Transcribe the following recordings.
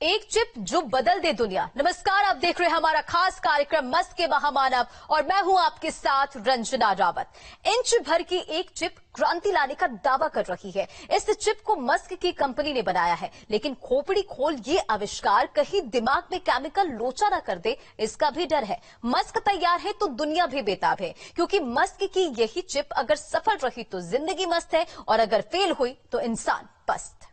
एक चिप जो बदल दे दुनिया। नमस्कार, आप देख रहे हैं हमारा खास कार्यक्रम मस्क के महामानव और मैं हूं आपके साथ रंजना रावत। इंच भर की एक चिप क्रांति लाने का दावा कर रही है। इस चिप को मस्क की कंपनी ने बनाया है, लेकिन खोपड़ी खोल ये आविष्कार कहीं दिमाग में केमिकल लोचा न कर दे, इसका भी डर है। मस्क तैयार है तो दुनिया भी बेताब है, क्योंकि मस्क की यही चिप अगर सफल रही तो जिंदगी मस्त है और अगर फेल हुई तो इंसान पस्त।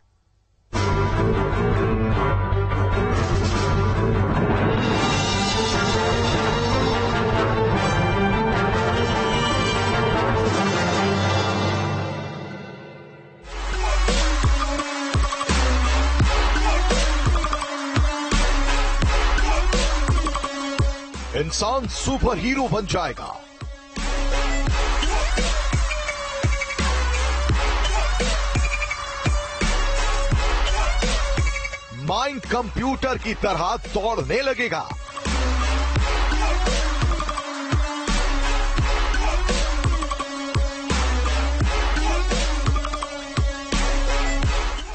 इंसान सुपर हीरो बन जाएगा। माइंड कंप्यूटर की तरह दौड़ने लगेगा।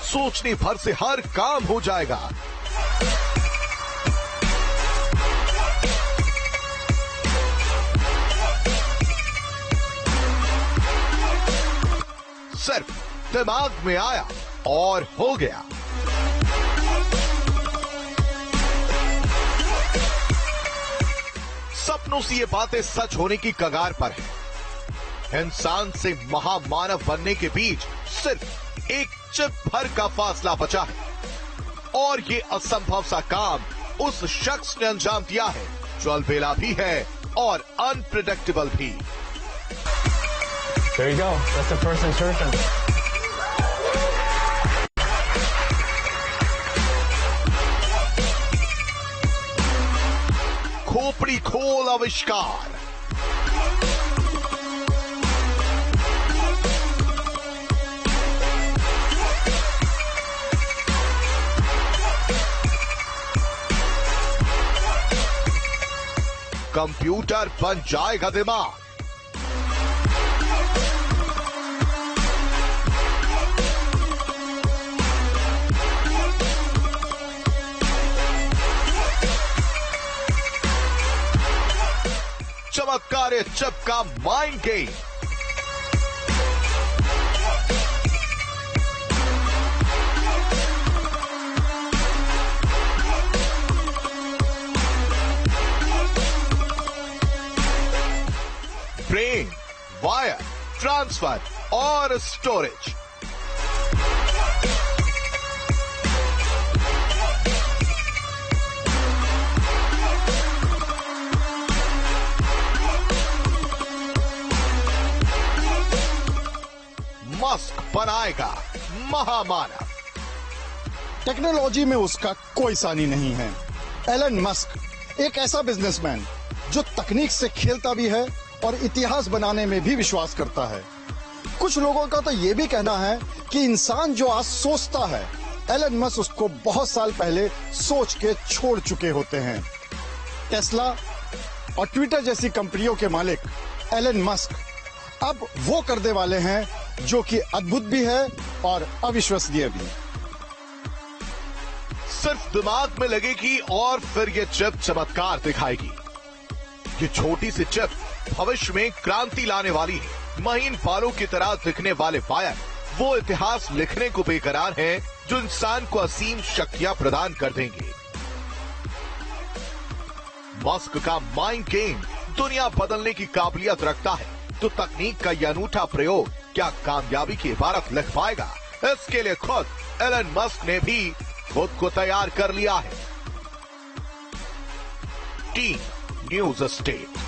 सोचने भर से हर काम हो जाएगा। सिर्फ दिमाग में आया और हो गया। सपनों से ये बातें सच होने की कगार पर है। इंसान से महामानव बनने के बीच सिर्फ एक चिप भर का फासला बचा है और ये असंभव सा काम उस शख्स ने अंजाम दिया है जो अलबेला भी है और अनप्रिडिक्टेबल भी। There you go. That's the first insertion. खोपड़ी खोल आविष्कार। कंप्यूटर बन जाएगा दिमाग। चमत्कार चिप का mind game. Brain, wire, transfer और स्टोरेज। मस्क बनाएगा महामानव। टेक्नोलॉजी में उसका कोई सानी नहीं है। एलन मस्क एक ऐसा बिजनेसमैन जो तकनीक से खेलता भी है और इतिहास बनाने में भी विश्वास करता है। कुछ लोगों का तो ये भी कहना है कि इंसान जो आज सोचता है, एलन मस्क उसको बहुत साल पहले सोच के छोड़ चुके होते हैं। टेस्ला और ट्विटर जैसी कंपनियों के मालिक एलन मस्क अब वो करने वाले हैं जो कि अद्भुत भी है और अविश्वसनीय भी। सिर्फ दिमाग में लगेगी और फिर ये चिप चमत्कार दिखाएगी। ये छोटी सी चिप भविष्य में क्रांति लाने वाली है। महीन बालों की तरह दिखने वाले वायर वो इतिहास लिखने को बेकरार हैं जो इंसान को असीम शक्तियां प्रदान कर देंगे। मस्क का माइंड गेम दुनिया बदलने की काबिलियत रखता है, तो तकनीक का यह अनूठा प्रयोग क्या कामयाबी की इबारत लिख पाएगा? इसके लिए खुद एलन मस्क ने भी खुद को तैयार कर लिया है। Team news state.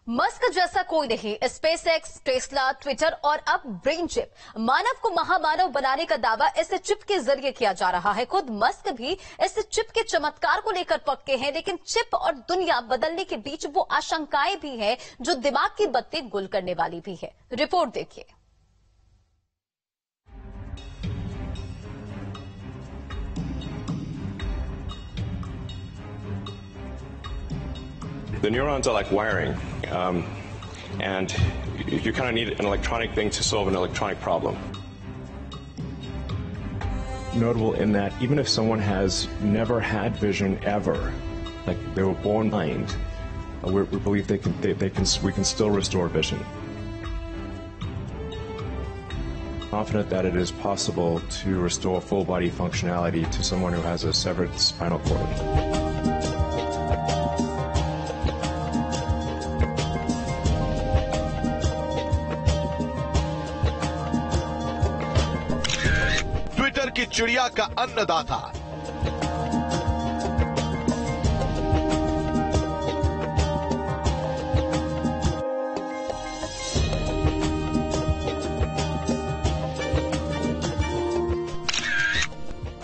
मस्क जैसा कोई नहीं। स्पेसएक्स, टेस्ला, ट्विटर और अब ब्रेन चिप, मानव को महामानव बनाने का दावा इस चिप के जरिए किया जा रहा है। खुद मस्क भी इस चिप के चमत्कार को लेकर पक्के हैं, लेकिन चिप और दुनिया बदलने के बीच वो आशंकाएं भी हैं जो दिमाग की बत्ती गुल करने वाली भी है। रिपोर्ट देखिए। The neurons are like wiring, and you kind of need an electronic thing to solve an electronic problem. notable in that even if someone has never had vision ever, like they were born blind, we believe we can still restore vision. Confident that it is possible to restore full body functionality to someone who has a severed spinal cord. Twitter की चिड़िया का अन्नदाता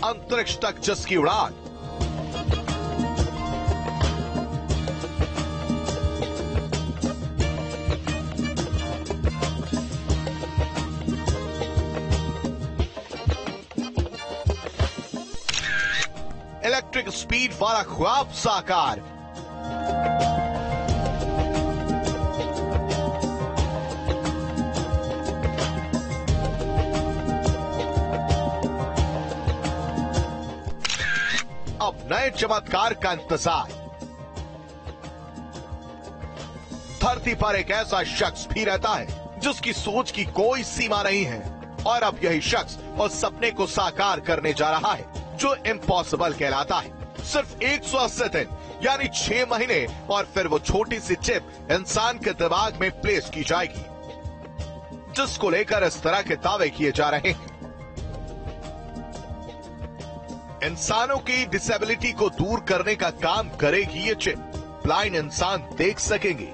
अंतरिक्ष तक जिसकी उड़ान, electric speed वाला ख्वाब साकार, अब नए चमत्कार का इंतजार। धरती पर एक ऐसा शख्स भी रहता है जिसकी सोच की कोई सीमा नहीं है, और अब यही शख्स उस सपने को साकार करने जा रहा है जो इम्पॉसिबल कहलाता है। सिर्फ 180 दिन यानी 6 महीने और फिर वो छोटी सी चिप इंसान के दिमाग में प्लेस की जाएगी, जिसको लेकर इस तरह के दावे किए जा रहे हैं। इंसानों की डिसेबिलिटी को दूर करने का काम करेगी ये चिप। ब्लाइंड इंसान देख सकेंगे,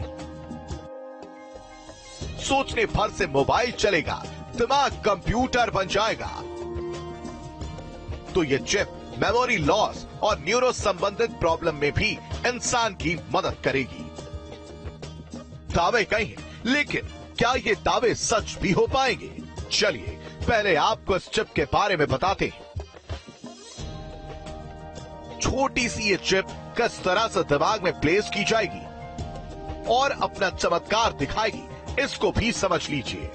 सोचने भर से मोबाइल चलेगा, दिमाग कंप्यूटर बन जाएगा। तो ये चिप मेमोरी लॉस और न्यूरो संबंधित प्रॉब्लम में भी इंसान की मदद करेगी। दावे कई हैं, लेकिन क्या ये दावे सच भी हो पाएंगे? चलिए पहले आपको इस चिप के बारे में बताते हैं। छोटी सी ये चिप किस तरह से दिमाग में प्लेस की जाएगी और अपना चमत्कार दिखाएगी, इसको भी समझ लीजिए।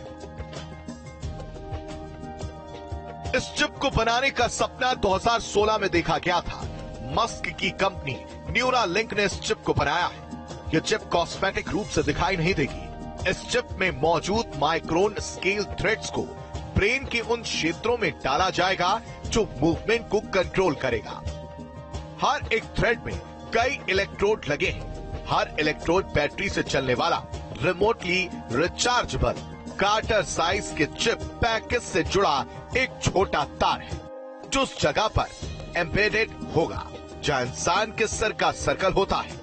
इस चिप को बनाने का सपना 2016 में देखा गया था। मस्क की कंपनी न्यूरालिंक ने इस चिप को बनाया है। यह चिप कॉस्मेटिक रूप से दिखाई नहीं देगी। इस चिप में मौजूद माइक्रोन स्केल थ्रेड्स को ब्रेन के उन क्षेत्रों में डाला जाएगा जो मूवमेंट को कंट्रोल करेगा। हर एक थ्रेड में कई इलेक्ट्रोड लगे हैं। हर इलेक्ट्रोड बैटरी से चलने वाला रिमोटली रिचार्जेबल कार्टर साइज के चिप पैकेज से जुड़ा एक छोटा तार है, जो उस जगह पर एम्बेडेड होगा जहां इंसान के सर का सर्कल होता है।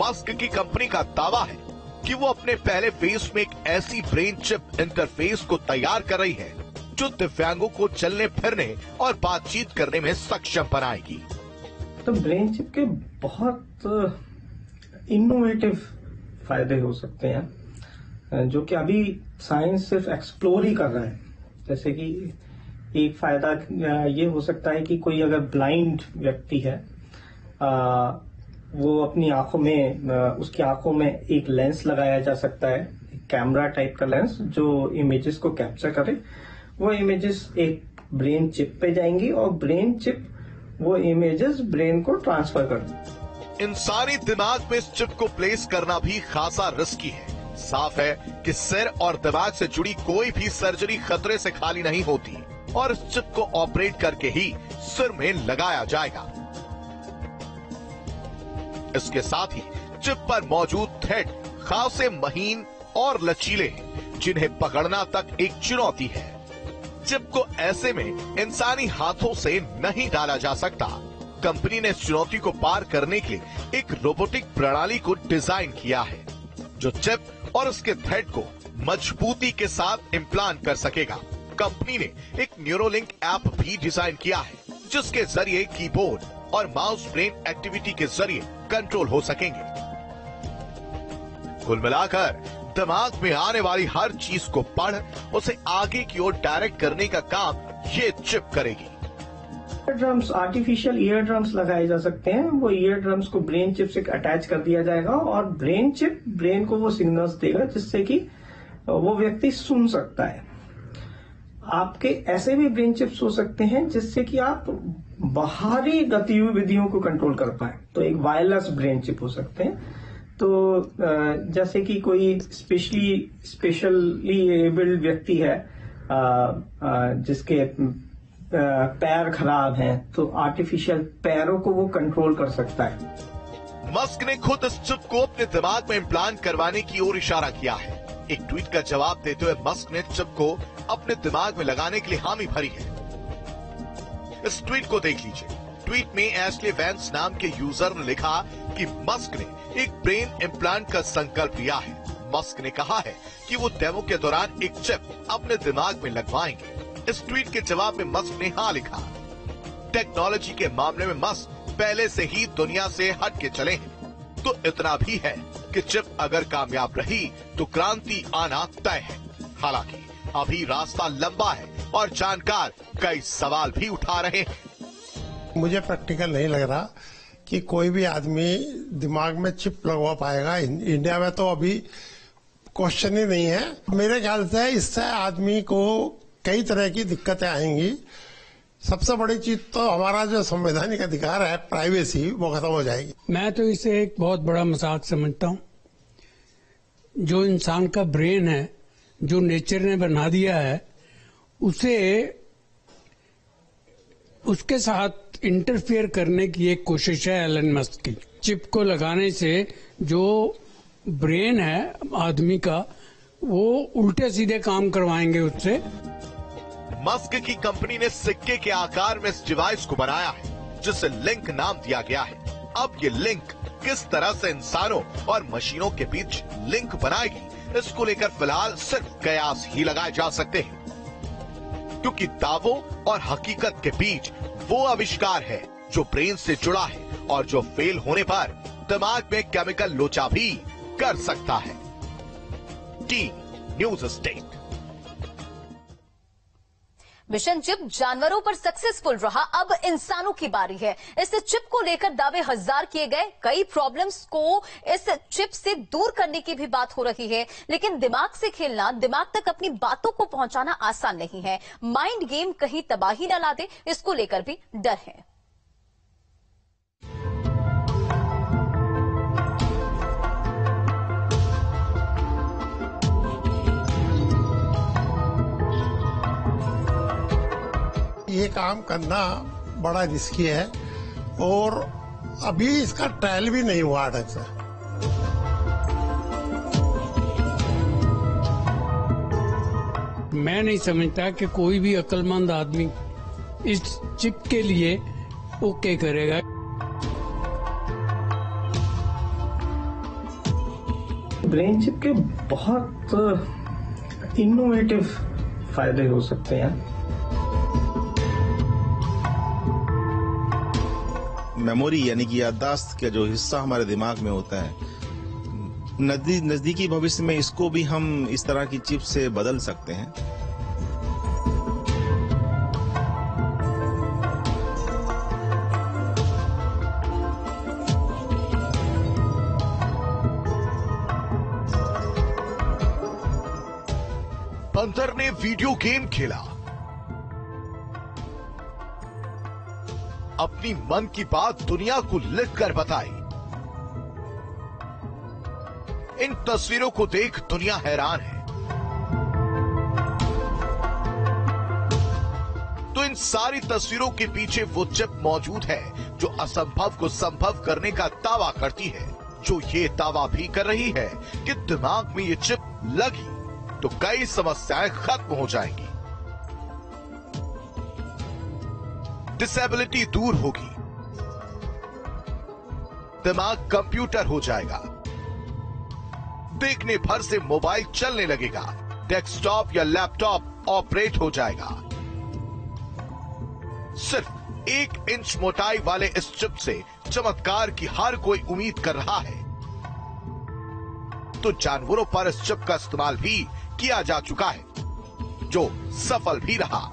मस्क की कंपनी का दावा है कि वो अपने पहले फेज में एक ऐसी ब्रेन चिप इंटरफेस को तैयार कर रही है जो दिव्यांगों को चलने फिरने और बातचीत करने में सक्षम बनाएगी। तो ब्रेन चिप के बहुत इनोवेटिव फायदे हो सकते हैं, जो कि अभी साइंस सिर्फ एक्सप्लोर ही कर रहा है। जैसे कि एक फायदा ये हो सकता है कि कोई अगर ब्लाइंड व्यक्ति है, वो अपनी आंखों में उसकी आंखों में एक लेंस लगाया जा सकता है, कैमरा टाइप का लेंस जो इमेजेस को कैप्चर करे। वो इमेजेस एक ब्रेन चिप पे जाएंगी और ब्रेन चिप वो इमेजेस ब्रेन को ट्रांसफर कर देगी। इंसानी दिमाग में इस चिप को प्लेस करना भी खासा रिस्की है। साफ है कि सिर और दिमाग से जुड़ी कोई भी सर्जरी खतरे से खाली नहीं होती और इस चिप को ऑपरेट करके ही सिर में लगाया जाएगा। इसके साथ ही चिप पर मौजूद थ्रेड खासे महीन और लचीले हैं, जिन्हें पकड़ना तक एक चुनौती है। चिप को ऐसे में इंसानी हाथों से नहीं डाला जा सकता। कंपनी ने इस चुनौती को पार करने के लिए एक रोबोटिक प्रणाली को डिजाइन किया है, जो चिप और उसके थ्रेड को मजबूती के साथ इम्प्लांट कर सकेगा। कंपनी ने एक न्यूरोलिंक ऐप भी डिजाइन किया है, जिसके जरिए कीबोर्ड और माउस ब्रेन एक्टिविटी के जरिए कंट्रोल हो सकेंगे। कुल मिलाकर दिमाग में आने वाली हर चीज को पढ़ उसे आगे की ओर डायरेक्ट करने का काम ये चिप करेगी। Year drums, artificial year drums लगाए जा सकते हैं। वो ईयर ड्रम्स को ब्रेन चिप से अटैच कर दिया जाएगा और ब्रेन चिप ब्रेन को वो सिग्नल्स देगा जिससे कि वो व्यक्ति सुन सकता है। आपके ऐसे भी ब्रेन चिप्स हो सकते हैं जिससे कि आप बाहरी गतिविधियों को कंट्रोल कर पाए, तो एक वायरलेस ब्रेन चिप हो सकते हैं। तो जैसे कि कोई स्पेशली एबल्ड व्यक्ति है जिसके पैर खराब हैं, तो आर्टिफिशियल पैरों को वो कंट्रोल कर सकता है। मस्क ने खुद इस चिप को अपने दिमाग में इम्प्लांट करवाने की ओर इशारा किया है। एक ट्वीट का जवाब देते हुए मस्क ने चिप को अपने दिमाग में लगाने के लिए हामी भरी है। इस ट्वीट को देख लीजिए। ट्वीट में एशले वैंस नाम के यूजर ने लिखा कि मस्क ने एक ब्रेन इम्प्लांट का संकल्प लिया है। मस्क ने कहा है कि वो डेमो के दौरान एक चिप अपने दिमाग में लगवाएंगे। इस ट्वीट के जवाब में मस्क ने हाँ लिखा। टेक्नोलॉजी के मामले में मस्क पहले से ही दुनिया से हट के चले हैं। तो इतना भी है कि चिप अगर कामयाब रही तो क्रांति आना तय है। हालांकि अभी रास्ता लंबा है और जानकार कई सवाल भी उठा रहे हैं। मुझे प्रैक्टिकल नहीं लग रहा कि कोई भी आदमी दिमाग में चिप लगवा पाएगा। इंडिया में तो अभी क्वेश्चन ही नहीं है। मेरे ख्याल से इससे आदमी को कई तरह की दिक्कतें आएंगी। सबसे बड़ी चीज तो हमारा जो संवैधानिक अधिकार है, प्राइवेसी, वो खत्म हो जाएगी। मैं तो इसे एक बहुत बड़ा मजाक समझता हूँ। जो इंसान का ब्रेन है, जो नेचर ने बना दिया है, उसे उसके साथ इंटरफेयर करने की एक कोशिश है एलन मस्क की। चिप को लगाने से जो ब्रेन है आदमी का, वो उल्टे सीधे काम करवाएंगे उससे। मस्क की कंपनी ने सिक्के के आकार में इस डिवाइस को बनाया है जिसे लिंक नाम दिया गया है। अब ये लिंक किस तरह से इंसानों और मशीनों के बीच लिंक बनाएगी, इसको लेकर फिलहाल सिर्फ कयास ही लगाए जा सकते हैं, क्योंकि दावों और हकीकत के बीच वो आविष्कार है जो ब्रेन से जुड़ा है और जो फेल होने पर दिमाग में केमिकल लोचा भी कर सकता है। News state. मिशन चिप जानवरों पर सक्सेसफुल रहा, अब इंसानों की बारी है। इस चिप को लेकर दावे हजार किए गए। कई प्रॉब्लम्स को इस चिप से दूर करने की भी बात हो रही है, लेकिन दिमाग से खेलना, दिमाग तक अपनी बातों को पहुंचाना आसान नहीं है। माइंड गेम कहीं तबाही न ला दे, इसको लेकर भी डर है। ये काम करना बड़ा रिस्की है और अभी इसका ट्रायल भी नहीं हुआ ढंग से। मैं नहीं समझता कि कोई भी अक्लमंद आदमी इस चिप के लिए ओके करेगा। ब्रेन चिप के बहुत इनोवेटिव फायदे हो सकते हैं। मेमोरी यानी कि याददाश्त का जो हिस्सा हमारे दिमाग में होता है, नजदीकी भविष्य में इसको भी हम इस तरह की चिप से बदल सकते हैं। बंदर ने वीडियो गेम खेला, अपनी मन की बात दुनिया को लिखकर बताई। इन तस्वीरों को देख दुनिया हैरान है। तो इन सारी तस्वीरों के पीछे वो चिप मौजूद है जो असंभव को संभव करने का दावा करती है, जो ये दावा भी कर रही है कि दिमाग में ये चिप लगी तो कई समस्याएं खत्म हो जाएंगी। डिसेबिलिटी दूर होगी, दिमाग कंप्यूटर हो जाएगा, देखने भर से मोबाइल चलने लगेगा, डेस्कटॉप या लैपटॉप ऑपरेट हो जाएगा। सिर्फ 1 इंच मोटाई वाले इस चिप से चमत्कार की हर कोई उम्मीद कर रहा है। तो जानवरों पर इस चिप का इस्तेमाल भी किया जा चुका है, जो सफल भी रहा।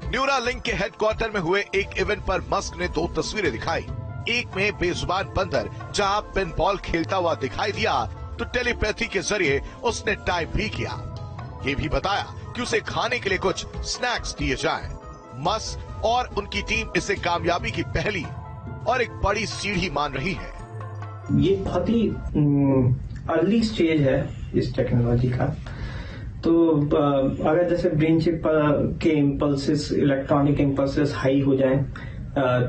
न्यूरालिंक के हेडक्वार्टर में हुए एक इवेंट पर मस्क ने 2 तस्वीरें दिखाई। एक में बेजुबान बंदर जहां पिन बॉल खेलता हुआ दिखाई दिया, तो टेलीपैथी के जरिए उसने टाइप भी किया। ये भी बताया कि उसे खाने के लिए कुछ स्नैक्स दिए जाएं। मस्क और उनकी टीम इसे कामयाबी की पहली और एक बड़ी सीढ़ी मान रही है। ये बहुत ही अर्ली स्टेज है इस टेक्नोलॉजी का। तो अगर जैसे ब्रेन चिप के इम्पल्सेस, इलेक्ट्रॉनिक इम्पल्सेस हाई हो जाएं,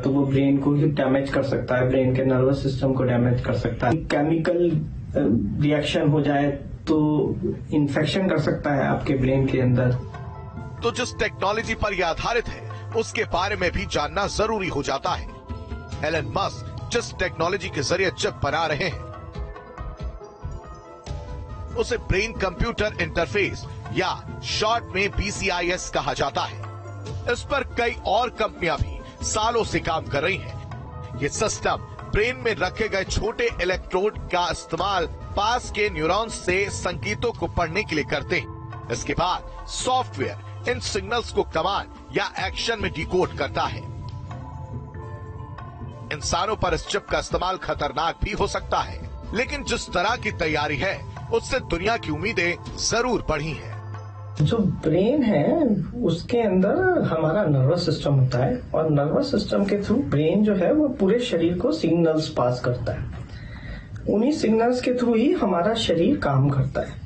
तो वो ब्रेन को ही डैमेज कर सकता है, ब्रेन के नर्वस सिस्टम को डैमेज कर सकता है। केमिकल रिएक्शन हो जाए तो इन्फेक्शन कर सकता है आपके ब्रेन के अंदर। तो जिस टेक्नोलॉजी पर यह आधारित है उसके बारे में भी जानना जरूरी हो जाता है। एलन मस्क जिस टेक्नोलॉजी के जरिए चिप बना रहे हैं उसे ब्रेन कंप्यूटर इंटरफेस या शॉर्ट में BCIS कहा जाता है। इस पर कई और कंपनियां भी सालों से काम कर रही हैं। ये सिस्टम ब्रेन में रखे गए छोटे इलेक्ट्रोड का इस्तेमाल पास के न्यूरॉन्स से संकेतों को पढ़ने के लिए करते हैं। इसके बाद सॉफ्टवेयर इन सिग्नल्स को कमांड या एक्शन में डिकोड करता है। इंसानों पर इस चिप का इस्तेमाल खतरनाक भी हो सकता है, लेकिन जिस तरह की तैयारी है उससे दुनिया की उम्मीदें जरूर बढ़ी हैं। जो ब्रेन है उसके अंदर हमारा नर्वस सिस्टम होता है और नर्वस सिस्टम के थ्रू ब्रेन जो है वो पूरे शरीर को सिग्नल्स पास करता है। उन्हीं सिग्नल्स के थ्रू ही हमारा शरीर काम करता है।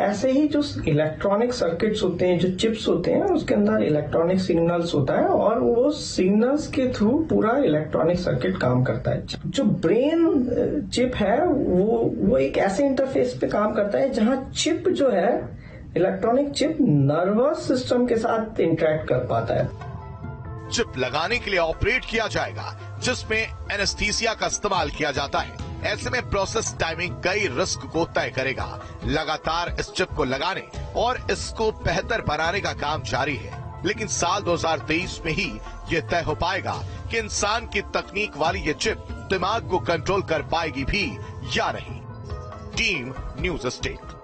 ऐसे ही जो इलेक्ट्रॉनिक सर्किट्स होते हैं, जो चिप्स होते हैं, उसके अंदर इलेक्ट्रॉनिक सिग्नल्स होता है और वो सिग्नल्स के थ्रू पूरा इलेक्ट्रॉनिक सर्किट काम करता है। जो ब्रेन चिप है वो एक ऐसे इंटरफेस पे काम करता है जहां चिप जो है, इलेक्ट्रॉनिक चिप नर्वस सिस्टम के साथ इंटरेक्ट कर पाता है। चिप लगाने के लिए ऑपरेट किया जाएगा जिसमें एनेस्थीसिया का इस्तेमाल किया जाता है। ऐसे में प्रोसेस टाइमिंग कई रिस्क को तय करेगा। लगातार इस चिप को लगाने और इसको बेहतर बनाने का काम जारी है, लेकिन साल 2023 में ही ये तय हो पाएगा कि इंसान की तकनीक वाली ये चिप दिमाग को कंट्रोल कर पाएगी भी या नहीं। Team news state.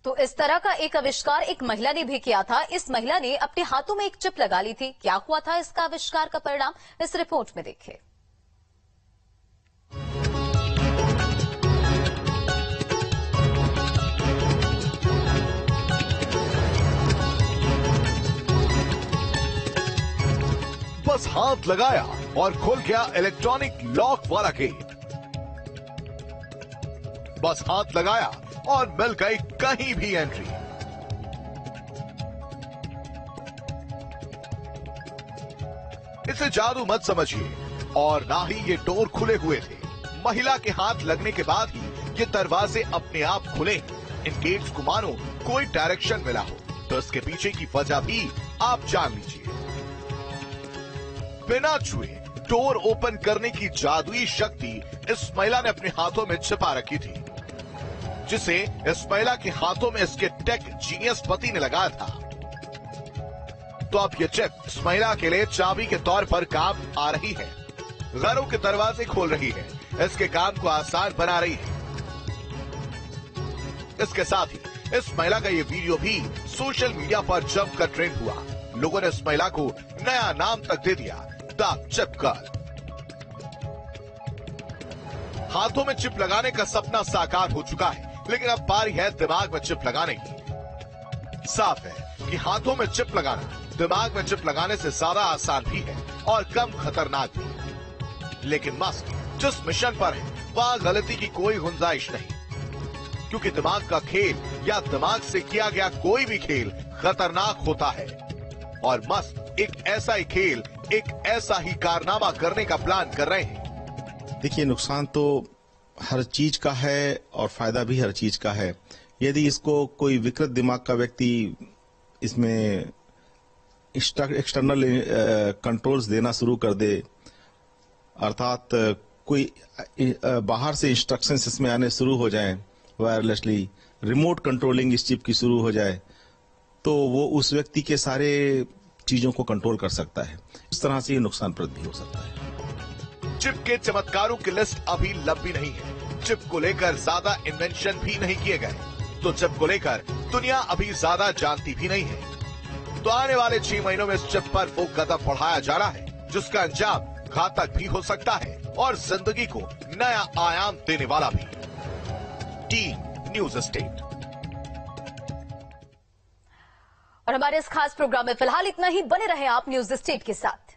तो इस तरह का एक आविष्कार एक महिला ने भी किया था। इस महिला ने अपने हाथों में एक चिप लगा ली थी। क्या हुआ था इसका आविष्कार का परिणाम, इस रिपोर्ट में देखिए। बस हाथ लगाया और खुल गया इलेक्ट्रॉनिक लॉक वाला गेट। बस हाथ लगाया और मिल गई कहीं भी एंट्री। इसे जादू मत समझिए और ना ही ये डोर खुले हुए थे। महिला के हाथ लगने के बाद ही ये दरवाजे अपने आप खुले। इन गेट्स को मानो कोई डायरेक्शन मिला हो, तो इसके पीछे की वजह भी आप जान लीजिए। बिना छुए डोर ओपन करने की जादुई शक्ति इस महिला ने अपने हाथों में छिपा रखी थी, जिसे इस महिला के हाथों में इसके टेक जीनियस पति ने लगाया था। तो अब ये चिप इस महिला के लिए चाबी के तौर पर काम आ रही है। घरों के दरवाजे खोल रही है, इसके काम को आसान बना रही है। इसके साथ ही इस महिला का ये वीडियो भी सोशल मीडिया पर जमकर ट्रेंड हुआ। लोगों ने इस महिला को नया नाम तक दे दिया, द चिप गर्ल। हाथों में चिप लगाने का सपना साकार हो चुका है, लेकिन अब बारी है दिमाग में चिप लगाने की। साफ है कि हाथों में चिप लगाना दिमाग में चिप लगाने से ज्यादा आसान भी है और कम खतरनाक भी है। लेकिन मस्क जिस मिशन पर है वहां गलती की कोई गुंजाइश नहीं, क्योंकि दिमाग का खेल या दिमाग से किया गया कोई भी खेल खतरनाक होता है। और मस्क एक ऐसा ही खेल, एक ऐसा ही कारनामा करने का प्लान कर रहे हैं। देखिए, नुकसान तो हर चीज का है और फायदा भी हर चीज का है। यदि इसको कोई विकृत दिमाग का व्यक्ति इसमें एक्सटर्नल कंट्रोल्स देना शुरू कर दे, अर्थात कोई बाहर से इंस्ट्रक्शंस इसमें आने शुरू हो जाएं, वायरलेसली रिमोट कंट्रोलिंग इस चिप की शुरू हो जाए, तो वो उस व्यक्ति के सारे चीजों को कंट्रोल कर सकता है। इस तरह से ये नुकसानप्रद भी हो सकता है। चिप के चमत्कारों की लिस्ट अभी लंबी नहीं है। चिप को लेकर ज्यादा इन्वेंशन भी नहीं किए गए, तो चिप को लेकर दुनिया अभी ज्यादा जानती भी नहीं है। तो आने वाले 6 महीनों में इस चिप पर वो कदम बढ़ाया जा रहा है जिसका अंजाम घातक भी हो सकता है और जिंदगी को नया आयाम देने वाला भी। Team news state. और हमारे इस खास प्रोग्राम में फिलहाल इतना ही। बने रहे आप न्यूज स्टेट के साथ।